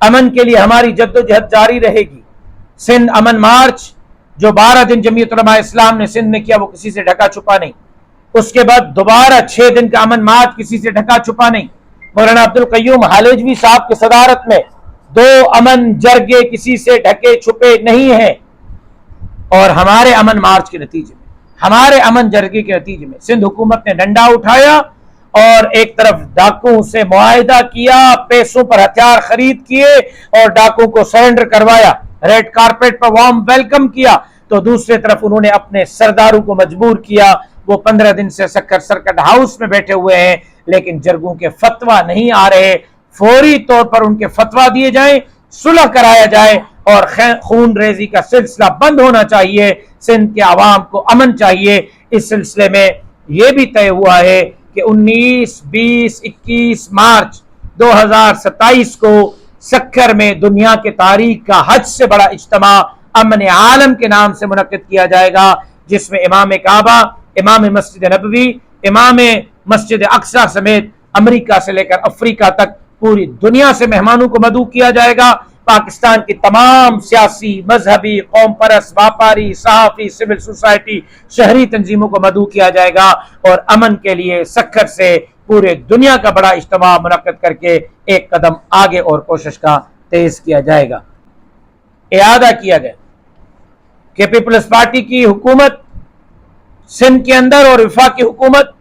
امن کے لیے ہماری جدوجہد جاری رہے گی. سندھ امن مارچ جو 12 دن جمعیت علماء اسلام نے سندھ میں کیا وہ کسی سے ڈھکا چھپا نہیں. اس کے بعد دوبارہ 6 دن کا امن مارچ کسی سے ڈھکا چھپا نہیں. مولانا عبدالقیوم حالجوی صاحب کی صدارت میں 2 امن جرگے کسی سے ڈھکے چھپے نہیں ہیں. اور ہمارے امن مارچ کے نتیجے میں، ہمارے امن جرگے کے نتیجے میں سندھ حکومت نے ڈنڈا اٹھایا اور ایک طرف ڈاکوؤں سے معاہدہ کیا، پیسوں پر ہتھیار خرید کیے اور ڈاکوؤں کو سرنڈر کروایا، ریڈ کارپیٹ پر وارم ویلکم کیا. تو دوسری طرف انہوں نے اپنے سرداروں کو مجبور کیا، وہ 15 دن سے سکر سرکٹ ہاؤس میں بیٹھے ہوئے ہیں لیکن جرگوں کے فتویٰ نہیں آ رہے. فوری طور پر ان کے فتویٰ دیے جائیں، صلح کرایا جائے اور خون ریزی کا سلسلہ بند ہونا چاہیے. سندھ کے عوام کو امن چاہیے. اس سلسلے میں یہ بھی طے ہوا ہے کہ 19، 20، 21 مارچ 2027 کو سکر میں دنیا کے تاریخ کا حج سے بڑا اجتماع امن عالم کے نام سے منعقد کیا جائے گا، جس میں امام کعبہ، امام مسجد نبوی، امام مسجد اقصی سمیت امریکہ سے لے کر افریقہ تک پوری دنیا سے مہمانوں کو مدعو کیا جائے گا. پاکستان کی تمام سیاسی، مذہبی، قوم پرست، واپاری، صحافی، سول سوسائٹی، شہری تنظیموں کو مدعو کیا جائے گا اور امن کے لیے سکر سے پورے دنیا کا بڑا اجتماع منعقد کر کے ایک قدم آگے اور کوشش کا تیز کیا جائے گا. اعادہ کیا گیا کہ پیپلز پارٹی کی حکومت سندھ کے اندر اور وفاقی حکومت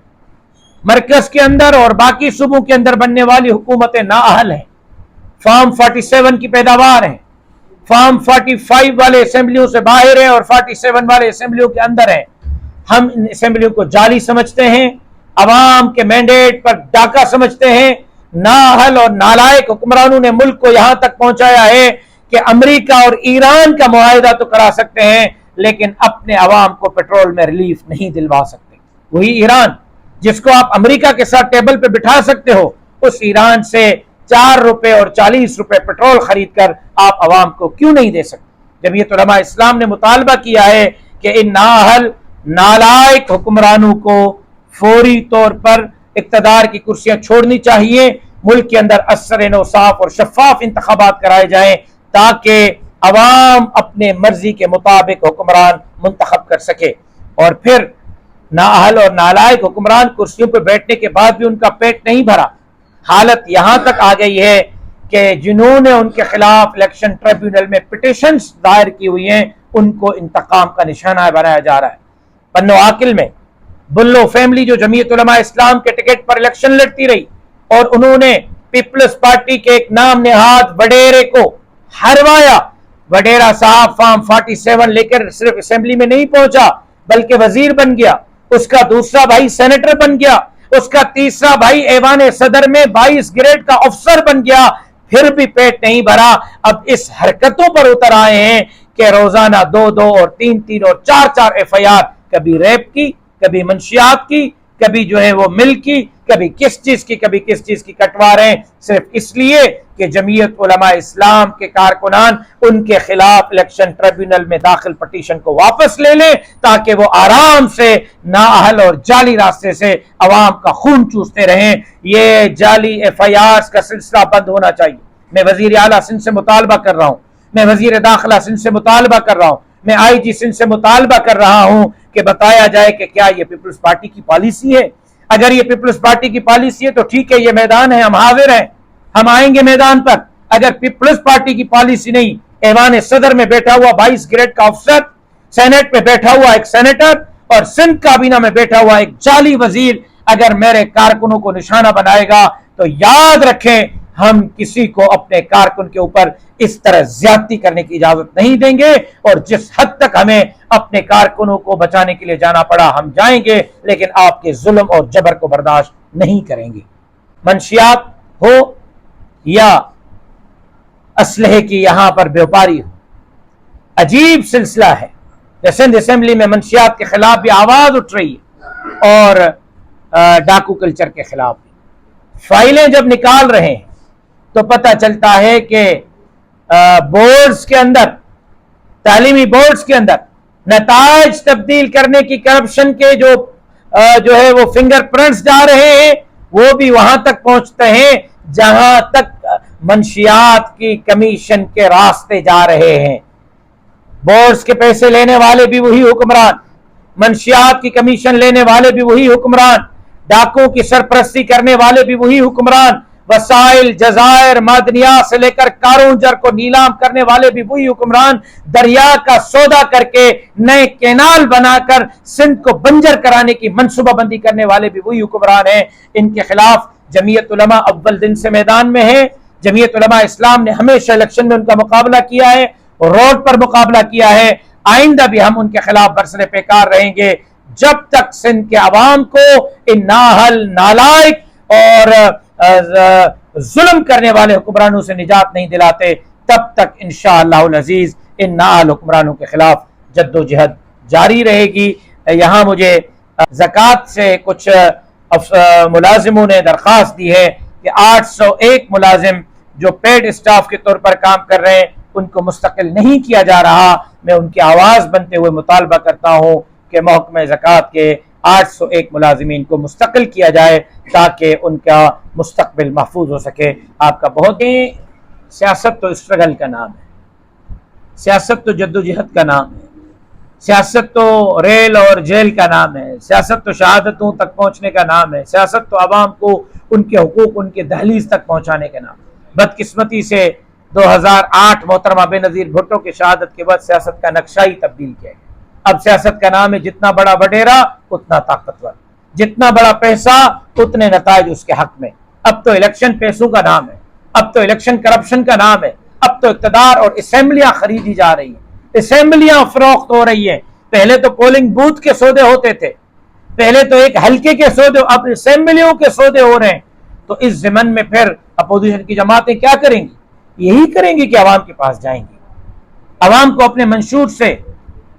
مرکز کے اندر اور باقی صوبوں کے اندر بننے والی حکومتیں نااہل ہیں. فارم 47 کی پیداوار ہیں، فارم 45 والے اسمبلیوں سے باہر ہیں اور 47 والے اسمبلیوں کے اندر ہیں. ہم ان اسمبلیوں کو جعلی سمجھتے ہیں، عوام کے مینڈیٹ پر ڈاکہ سمجھتے ہیں. نااہل اور نالائق حکمرانوں نے ملک کو یہاں تک پہنچایا ہے کہ امریکہ اور ایران کا معاہدہ تو کرا سکتے ہیں لیکن اپنے عوام کو پیٹرول میں ریلیف نہیں دلوا سکتے. وہی ایران جس کو آپ امریکہ کے ساتھ ٹیبل پہ بٹھا سکتے ہو، اس ایران سے 4 روپے اور 40 روپے پیٹرول خرید کر آپ عوام کو کیوں نہیں دے سکتے؟ جمعیت علماء اسلام نے مطالبہ کیا ہے کہ ان نااہل نالائق حکمرانوں کو فوری طور پر اقتدار کی کرسیاں چھوڑنی چاہیے. ملک کے اندر اثر انصاف اور شفاف انتخابات کرائے جائیں تاکہ عوام اپنے مرضی کے مطابق حکمران منتخب کر سکے. اور پھر نااہل اور نالائق حکمران کرسیوں پہ بیٹھنے کے بعد بھی ان کا پیٹ نہیں بھرا. حالت یہاں تک آ گئی ہے کہ جنہوں نے ان کے خلاف الیکشن ٹریبیونل میں پٹیشنز دائر کی ہوئی ہیں ان کو انتقام کا نشانہ بنایا جا رہا ہے. پنو عاقل میں بلو فیملی جو جمعیت علماء اسلام کے ٹکٹ پر الیکشن لڑتی رہی اور انہوں نے پیپلز پارٹی کے ایک نام نہاد وڈیرے کو ہروایا. وڈیرا صاحب فارم 47 لے کر صرف اسمبلی میں نہیں پہنچا بلکہ وزیر بن گیا، اس کا دوسرا بھائی سینیٹر بن گیا، اس کا تیسرا بھائی ایوان صدر میں 22 گریڈ کا افسر بن گیا. پھر بھی پیٹ نہیں بھرا. اب اس حرکتوں پر اتر آئے ہیں کہ روزانہ 2 اور 3 اور 4 FIR، کبھی ریپ کی، کبھی منشیات کی، کبھی جو ہے وہ مل کی، کبھی کس چیز کی، کبھی کس چیز کی کٹوا رہے ہیں، صرف اس لیے کہ جمعیت علماء اسلام کے کارکنان ان کے خلاف الیکشن ٹریبیونل میں داخل پٹیشن کو واپس لے لیں تاکہ وہ آرام سے نااہل اور جعلی راستے سے عوام کا خون چوستے رہیں. یہ جعلی FIRs کا سلسلہ بند ہونا چاہیے. میں وزیر اعلیٰ سندھ سے مطالبہ کر رہا ہوں، میں وزیر داخلہ سندھ سے مطالبہ کر رہا ہوں، میں IG سندھ سے مطالبہ کر رہا ہوں کہ بتایا جائے کہ کیا یہ پیپلز پارٹی کی پالیسی ہے. اگر یہ پیپلز پارٹی کی پالیسی ہے تو ٹھیک ہے، یہ میدان ہے، ہم حاضر ہیں، ہم آئیں گے میدان پر. اگر پیپلز پارٹی کی پالیسی نہیں، ایوان صدر میں بیٹھا ہوا 22 گریڈ کا افسر، سینیٹ میں بیٹھا ہوا ایک سینیٹر اور سندھ کابینہ میں بیٹھا ہوا ایک جعلی وزیر اگر میرے کارکنوں کو نشانہ بنائے گا تو یاد رکھیں ہم کسی کو اپنے کارکن کے اوپر اس طرح زیادتی کرنے کی اجازت نہیں دیں گے. اور جس حد تک ہمیں اپنے کارکنوں کو بچانے کے لیے جانا پڑا ہم جائیں گے، لیکن آپ کے ظلم اور جبر کو برداشت نہیں کریں گے. منشیات ہو یا اسلحے کی یہاں پر بیوپاری ہو، عجیب سلسلہ ہے. سندھ اسمبلی میں منشیات کے خلاف بھی آواز اٹھ رہی ہے اور ڈاکو کلچر کے خلاف بھی. فائلیں جب نکال رہے ہیں تو پتہ چلتا ہے کہ بورڈز کے اندر، تعلیمی بورڈز کے اندر نتائج تبدیل کرنے کی کرپشن کے جو ہے وہ فنگر پرنٹس جا رہے ہیں، وہ بھی وہاں تک پہنچتے ہیں جہاں تک منشیات کی کمیشن کے راستے جا رہے ہیں. بورڈز کے پیسے لینے والے بھی وہی حکمران, منشیات کی کمیشن لینے والے بھی وہی حکمران, ڈاکوں کی سرپرستی کرنے والے بھی وہی حکمران, وسائل, جزائر, معدنیات سے لے کر کارونجر کو نیلام کرنے والے بھی وہی حکمران, دریا کا سودا کر کے نئے کینال بنا کر سندھ کو بنجر کرانے کی منصوبہ بندی کرنے والے بھی وہی حکمران ہیں. ان کے خلاف جمعیت علماء اول دن سے میدان میں ہے. جمعیت علماء اسلام نے ہمیشہ الیکشن میں ان کا مقابلہ کیا ہے, روڈ پر مقابلہ کیا ہے. آئندہ بھی ہم ان کے خلاف برسر پیکار رہیں گے جب تک سندھ کے عوام کو ان نااہل, نالائق اور ظلم کرنے والے حکمرانوں سے نجات نہیں دلاتے, تب تک انشاءاللہ العزیز ان نااہل حکمرانوں کے خلاف جد و جہد جاری رہے گی. یہاں مجھے زکوٰۃ سے کچھ ملازموں نے درخواست دی ہے کہ 801 ملازم جو پیڈ اسٹاف کے طور پر کام کر رہے ہیں ان کو مستقل نہیں کیا جا رہا. میں ان کی آواز بنتے ہوئے مطالبہ کرتا ہوں کہ محکمہ زکوٰۃ کے 801 ملازمین کو مستقل کیا جائے تاکہ ان کا مستقبل محفوظ ہو سکے. آپ کا بہت ہی سیاست تو اسٹرگل کا نام ہے, سیاست تو جدوجہد کا نام ہے, سیاست تو ریل اور جیل کا نام ہے, سیاست تو شہادتوں تک پہنچنے کا نام ہے, سیاست تو عوام کو ان کے حقوق ان کے دہلیز تک پہنچانے کا نام. بدقسمتی سے 2008 محترمہ بے نظیر بھٹو کی شہادت کے بعد سیاست کا نقشہ ہی تبدیل کیا گیا. اب سیاست کا نام ہے جتنا بڑا وڈیرا اتنا طاقتور, جتنا بڑا پیسہ اتنے نتائج اس کے حق میں. اب تو الیکشن پیسوں کا نام ہے, اب تو الیکشن کرپشن کا نام ہے, اب تو اقتدار اور اسمبلیاں خریدی جا رہی ہیں, اسمبلیاں فروخت ہو رہی ہیں. پہلے تو پولنگ بوتھ کے سودے ہوتے تھے, پہلے تو ایک حلقے کے سودے, اب اسمبلیوں کے سودے ہو رہے ہیں. تو اس ضمن میں پھر اپوزیشن کی جماعتیں کیا کریں گی؟ یہی کریں گی کہ عوام کے پاس جائیں گی, عوام کو اپنے منشور سے,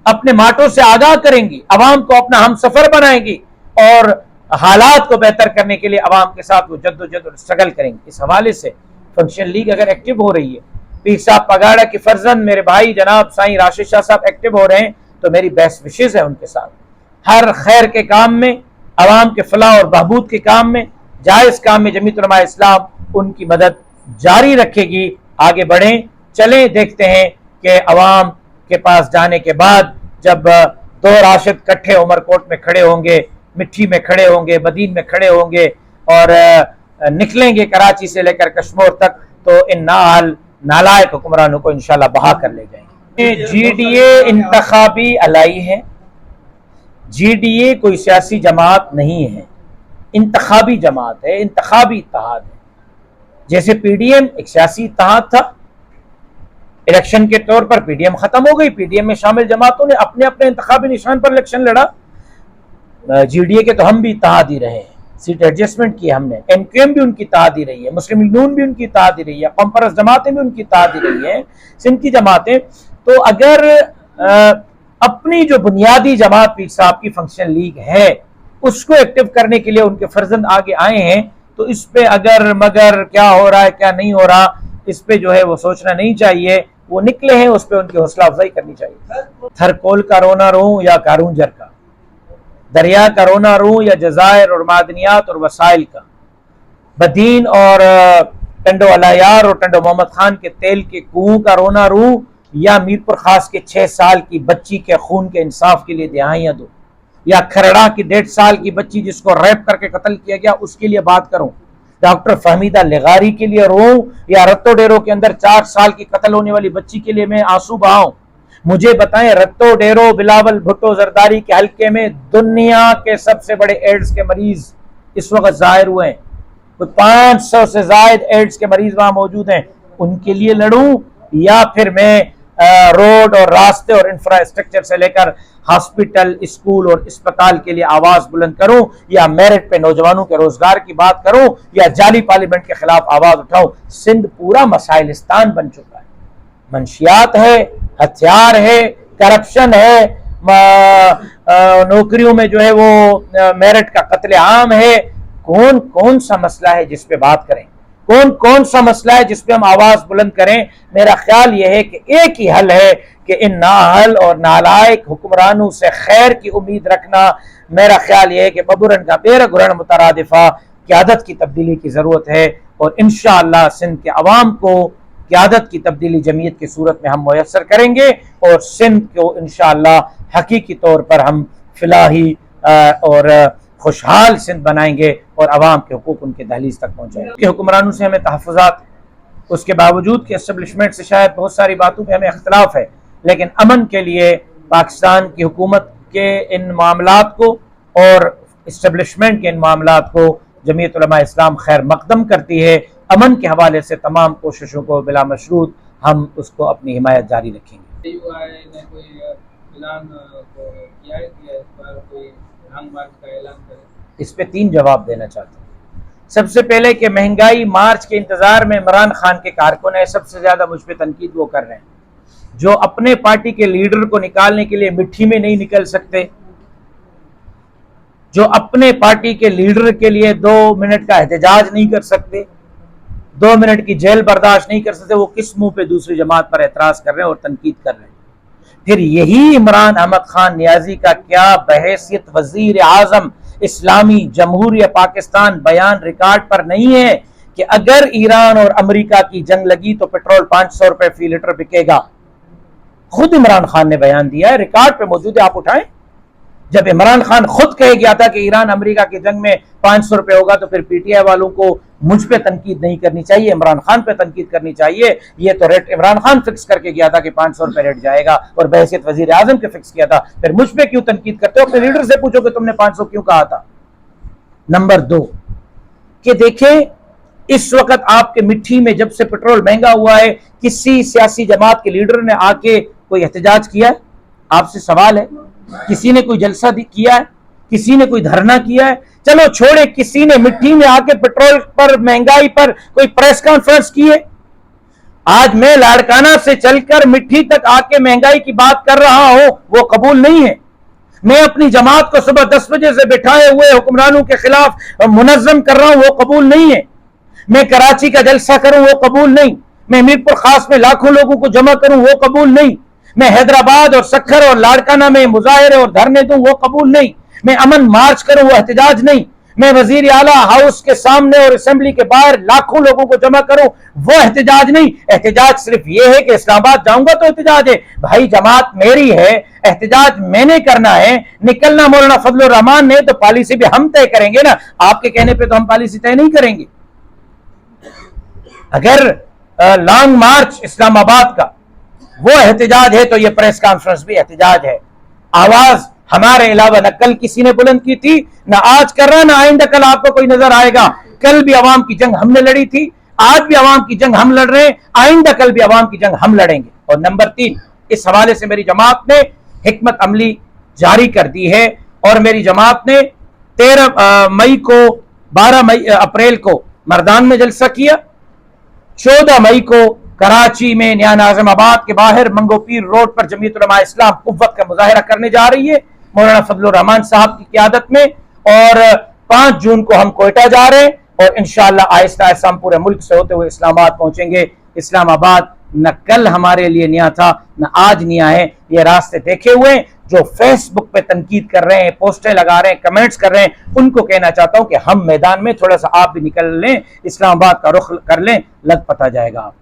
اپنے ماٹو سے آگاہ کریں گی, عوام کو اپنا ہم سفر بنائیں گی اور حالات کو بہتر کرنے کے لیے عوام کے ساتھ وہ جد و جہد اور اسٹرگل کریں گے. اس حوالے سے فنکشن لیگ اگر ایکٹیو ہو رہی ہے, پیر صاحب پگاڑا کی فرزند میرے بھائی جناب سائیں راشد شاہ صاحب ایکٹیو ہو رہے ہیں, تو میری بیسٹ وشز ہے ان کے ساتھ. ہر خیر کے کام میں, عوام کے فلاح اور بہبود کے کام میں, جائز کام میں جمعیت علماء اسلام ان کی مدد جاری رکھے گی. آگے بڑھیں, چلیں, دیکھتے ہیں کہ عوام کے پاس جانے کے بعد جب دو راشد کٹھے عمر کوٹ میں کھڑے ہوں گے, مٹھی میں کھڑے ہوں گے, بدین میں کھڑے ہوں گے اور نکلیں گے کراچی سے لے کر کشمور تک, تو ان نالائق حکمرانوں کو انشاءاللہ بہا کر لے جائیں گے. جی ڈی اے انتخابی الائی ہے, جی ڈی اے کوئی سیاسی جماعت نہیں ہے, انتخابی جماعت ہے, انتخابی اتحاد ہے. جیسے پی ڈی ایم ایک سیاسی اتحاد تھا, الیکشن کے طور پر پی ڈی ایم ختم ہو گئی, پی ڈی ایم میں شامل جماعتوں نے اپنے اپنے انتخابی نشان پر الیکشن لڑا. جی ڈی اے کے تو ہم بھی اتحادی رہے ہیں, سیٹ ایڈجسٹمنٹ کی ہم نے, ایم کیو ایم بھی ان کی اتحادی رہی ہے, مسلم لیگ نون بھی ان کی اتحادی رہی ہے, قوم پرست جماعتیں بھی ان کی اتحادی رہی ہیں, سندھ کی جماعتیں. تو اگر اپنی جو بنیادی جماعت پیر صاحب کی فنکشن لیگ ہے اس کو ایکٹیو کرنے کے لیے ان کے فرزند آگے آئے ہیں, تو اس پہ اگر مگر کیا ہو رہا ہے کیا نہیں ہو رہا, اس پہ جو ہے وہ سوچنا نہیں چاہیے. وہ نکلے ہیں, اس پہ ان کی حوصلہ افزائی کرنی چاہیے. تھرکول کا رونا روں یا کارونجر کا, دریا کا رونا روں یا جزائر اور معدنیات اور وسائل کا, بدین اور ٹنڈو علیار اور ٹنڈو محمد خان کے تیل کے کنووں کا رونا روں, یا میرپور خاص کے 6 سال کی بچی کے خون کے انصاف کے لیے دہائیاں دو, یا کھرڑا کی 1.5 سال کی بچی جس کو ریپ کر کے قتل کیا گیا اس کے لیے بات کروں, ڈاکٹر فہمیدہ لغاری کے لیے روں, یا رتو ڈیرو کے اندر 4 سال کی قتل ہونے والی بچی کے لیے میں آنسو بہاؤں. مجھے بتائیں, رتو ڈیرو بلاول بھٹو زرداری کے حلقے میں دنیا کے سب سے بڑے ایڈز کے مریض اس وقت ظاہر ہوئے ہیں, 500 سے زائد ایڈز کے مریض وہاں موجود ہیں, ان کے لیے لڑوں, یا پھر میں روڈ اور راستے اور انفراسٹرکچر سے لے کر ہاسپٹل, اسکول اور اسپتال کے لیے آواز بلند کروں, یا میرٹ پہ نوجوانوں کے روزگار کی بات کروں, یا جعلی پارلیمنٹ کے خلاف آواز اٹھاؤں. سندھ پورا مسائلستان بن چکا ہے, منشیات ہے, ہتھیار ہے, کرپشن ہے, نوکریوں میں جو ہے وہ میرٹ کا قتل عام ہے. کون سا مسئلہ ہے جس پہ بات کریں, کون سا مسئلہ ہے جس پہ ہم آواز بلند کریں؟ میرا خیال یہ ہے کہ ایک ہی حل ہے کہ ان نااہل اور نالائق حکمرانوں سے خیر کی امید رکھنا. میرا خیال یہ ہے کہ ببرن کا بیر گرن مترادفہ قیادت کی تبدیلی کی ضرورت ہے. اور انشاءاللہ سندھ کے عوام کو قیادت کی تبدیلی جمعیت کی صورت میں ہم میسر کریں گے، اور سندھ کو انشاءاللہ حقیقی طور پر ہم فلاحی اور خوشحال سندھ بنائیں گے اور عوام کے حقوق ان کے دہلیز تک پہنچائیں گے۔ حکمرانوں سے ہمیں تحفظات، اس کے باوجود کہ اسٹیبلشمنٹ سے شاید بہت ساری باتوں پہ ہمیں اختلاف ہے، لیکن امن کے لیے پاکستان کی حکومت کے ان معاملات کو اور اسٹیبلشمنٹ کے ان معاملات کو جمعیت علماء اسلام خیر مقدم کرتی ہے۔ امن کے حوالے سے تمام کوششوں کو بلا مشروط ہم اس کو اپنی حمایت جاری رکھیں گے۔ اس پہ 3 جواب دینا چاہتا ہوں۔ سب سے پہلے کہ مہنگائی مارچ کے انتظار میں عمران خان کے کارکن ہیں، سب سے زیادہ مجھ پہ تنقید وہ کر رہے ہیں جو اپنے پارٹی کے لیڈر کو نکالنے کے لیے مٹھی میں نہیں نکل سکتے، جو اپنے پارٹی کے لیڈر کے لیے 2 منٹ کا احتجاج نہیں کر سکتے، 2 منٹ کی جیل برداشت نہیں کر سکتے، وہ کس منہ پہ دوسری جماعت پر اعتراض کر رہے ہیں اور تنقید کر رہے ہیں۔ پھر یہی عمران احمد خان نیازی کا کیا بحیثیت وزیر اعظم اسلامی جمہوریہ پاکستان بیان ریکارڈ پر نہیں ہے کہ اگر ایران اور امریکہ کی جنگ لگی تو پٹرول 500 روپے فی لیٹر بکے گا؟ خود عمران خان نے بیان دیا ہے، ریکارڈ پہ موجود ہے، آپ اٹھائیں۔ جب عمران خان خود کہے گیا تھا کہ ایران امریکہ کی جنگ میں 500 روپے ہوگا، تو پھر پی ٹی آئی والوں کو مجھ پہ تنقید نہیں کرنی چاہیے، عمران خان پہ تنقید کرنی چاہیے۔ یہ تو ریٹ عمران خان فکس کر کے گیا تھا کہ 500 روپے ریٹ جائے گا اور بحیثیت وزیر اعظم کے فکس کیا تھا، پھر مجھ پہ کیوں تنقید کرتے ہو؟ اپنے لیڈر سے پوچھو کہ تم نے 500 کیوں کہا تھا۔ نمبر 2 کہ دیکھیں اس وقت آپ کے مٹھی میں جب سے پٹرول مہنگا ہوا ہے، کسی سیاسی جماعت کے لیڈر نے آ کے کوئی احتجاج کیا ہے؟ آپ سے سوال ہے، کسی نے کوئی جلسہ کیا ہے؟ کسی نے کوئی دھرنا کیا ہے؟ چلو چھوڑے، کسی نے مٹھی میں آ کے پٹرول پر مہنگائی پر کوئی پریس کانفرنس کی ہے؟ آج میں لاڑکانہ سے چل کر مٹھی تک آ کے مہنگائی کی بات کر رہا ہوں، وہ قبول نہیں ہے۔ میں اپنی جماعت کو صبح 10 بجے سے بٹھائے ہوئے حکمرانوں کے خلاف منظم کر رہا ہوں، وہ قبول نہیں ہے۔ میں کراچی کا جلسہ کروں، وہ قبول نہیں۔ میں میرپور خاص میں لاکھوں لوگوں کو جمع کروں، وہ قبول نہیں۔ میں حیدرآباد اور سکھر اور لاڑکانہ میں مظاہرے اور دھرنے دوں، وہ قبول نہیں۔ میں امن مارچ کروں، وہ احتجاج نہیں۔ میں وزیر اعلیٰ ہاؤس کے سامنے اور اسمبلی کے باہر لاکھوں لوگوں کو جمع کروں، وہ احتجاج نہیں۔ احتجاج صرف یہ ہے کہ اسلام آباد جاؤں گا تو احتجاج ہے۔ بھائی جماعت میری ہے، احتجاج میں نے کرنا ہے، نکلنا مولانا فضل الرحمان نے، تو پالیسی بھی ہم طے کریں گے نا، آپ کے کہنے پہ تو ہم پالیسی طے نہیں کریں گے۔ اگر لانگ مارچ اسلام آباد کا وہ احتجاج ہے تو یہ پریس کانفرنس بھی احتجاج ہے۔ آواز ہمارے علاوہ نہ کل کسی نے بلند کی تھی، نہ آج کر رہا، نہ آئندہ کل آپ کو کوئی نظر آئے گا۔ کل بھی عوام کی جنگ ہم نے لڑی تھی، آج بھی عوام کی جنگ ہم لڑ رہے ہیں، آئندہ کل بھی عوام کی جنگ ہم لڑیں گے۔ اور نمبر 3، اس حوالے سے میری جماعت نے حکمت عملی جاری کر دی ہے، اور میری جماعت نے 12 اپریل کو مردان میں جلسہ کیا، 14 مئی کو کراچی میں نیا ناظم آباد کے باہر منگو پیر روڈ پر جمعیت علماء اسلام قوت کا مظاہرہ کرنے جا رہی ہے مولانا فضل الرحمان صاحب کی قیادت میں، اور 5 جون کو ہم کوئٹہ جا رہے ہیں، اور انشاءاللہ آہستہ آہستہ ہم پورے ملک سے ہوتے ہوئے اسلام آباد پہنچیں گے۔ اسلام آباد نہ کل ہمارے لیے نیا تھا، نہ آج نیا ہے، یہ راستے دیکھے ہوئے۔ جو فیس بک پہ تنقید کر رہے ہیں، پوسٹیں لگا رہے ہیں، کمنٹس کر رہے ہیں، ان کو کہنا چاہتا ہوں کہ ہم میدان میں تھوڑا سا آپ بھی نکل لیں، اسلام آباد کا رخ کر لیں، لگ پتہ جائے گا آپ۔